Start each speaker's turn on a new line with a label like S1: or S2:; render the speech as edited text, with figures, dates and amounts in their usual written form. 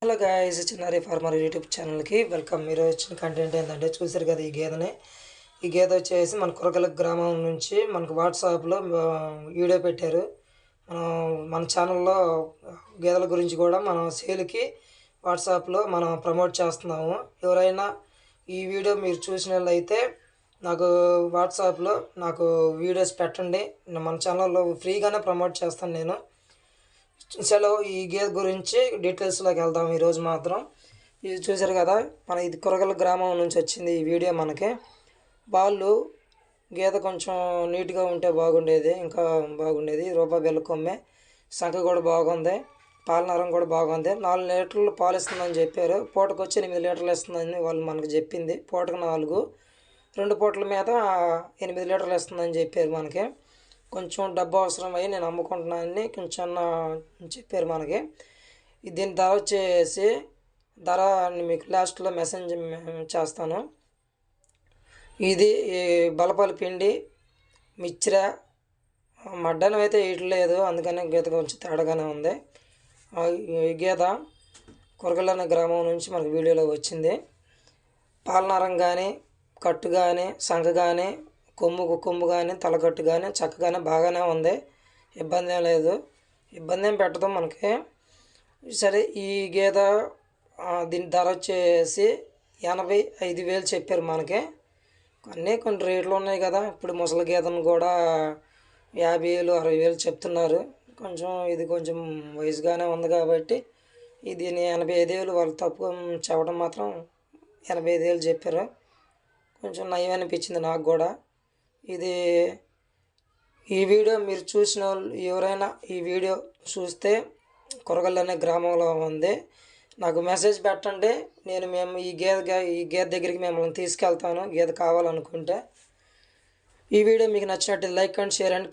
S1: Hello guys, చిన్నారి farmer YouTube ఛానల్కి welcome. మీరు వచ్చిన కంటెంట్ ఏంటంటే చూసారు కదా, ఈ గేదె వచ్చేసి మన కురగల గ్రామం నుంచి మనకు వాట్సాప్లో వీడియో పెట్టారు. మన ఛానల్లో గేదెల గురించి కూడా మనం సేల్కి వాట్సాప్లో మనం ప్రమోట్ చేస్తున్నాము. ఎవరైనా ఈ వీడియో మీరు చూసినట్లయితే నాకు వాట్సాప్లో వీడియోస్ పెట్టండి. మన ఛానల్లో ఫ్రీగానే ప్రమోట్ చేస్తాను నేను. చలో ఈ గేదె గురించి డీటెయిల్స్లోకి వెళ్దాం. ఈరోజు మాత్రం ఇది చూసారు కదా, ఇది కురగల గ్రామం నుంచి వచ్చింది ఈ వీడియో. మనకి వాళ్ళు గేదె కొంచెం నీట్గా ఉంటే బాగుండేది, ఇంకా బాగుండేది. రూపాయి బిళ్ళ కొమ్మే, సంఖ కూడా బాగుంది, పాల నరం కూడా బాగుంది. 4 లీటర్లు పాలు ఇస్తుందని చెప్పారు. పూటకు వచ్చి 8 లీటర్లు ఇస్తుందని వాళ్ళు మనకు చెప్పింది. పూటకు 4, 2 పూటల మీద 8 లీటర్లు ఇస్తుందని చెప్పారు మనకి. కొంచెం డబ్బు అవసరమై నేను అమ్ముకుంటున్నానని కొంచెం చెప్పారు మనకి. దీని ధర వచ్చేసి మీకు లాస్ట్లో మెసేజ్ చేస్తాను. ఇది బలపాల పిండి మిక్చర మడ్డనం అయితే వేయట్లేదు, అందుకని గీత కొంచెం తేడాగానే ఉంది. ఈ గీత కురగల అనే గ్రామం నుంచి మనకు వీడియోలో వచ్చింది. పాలనరం కానీ, కట్టు కానీ, సంఖ కానీ, కొమ్ము కానీ, తలకట్టు కానీ చక్కగానే బాగానే ఉంది. ఇబ్బంది ఏం లేదు, ఇబ్బంది ఏం పెట్టదు మనకి. సరే, ఈ గేదె దీని ధర వచ్చేసి 85,000 చెప్పారు మనకి. కొన్ని రేట్లు ఉన్నాయి కదా, ఇప్పుడు ముసలి గేదెను కూడా 50,000, 60,000 చెప్తున్నారు. ఇది కొంచెం వయసుగానే ఉంది కాబట్టి దీన్ని 85,000 వాళ్ళు తప్పు చెప్పడం మాత్రం 85,000 చెప్పారు. కొంచెం నయం అనిపించింది నాకు కూడా. ఈ వీడియో మీరు చూసిన వాళ్ళు ఎవరైనా ఈ వీడియో చూస్తే కురగల్ అనే గ్రామంలో ఉంది, నాకు మెసేజ్ పెట్టండి. మేము ఈ గేదె దగ్గరికి మిమ్మల్ని తీసుకెళ్తాను, గేదె కావాలనుకుంటే. ఈ వీడియో మీకు నచ్చినట్టు లైక్ అండ్ షేర్ అండ్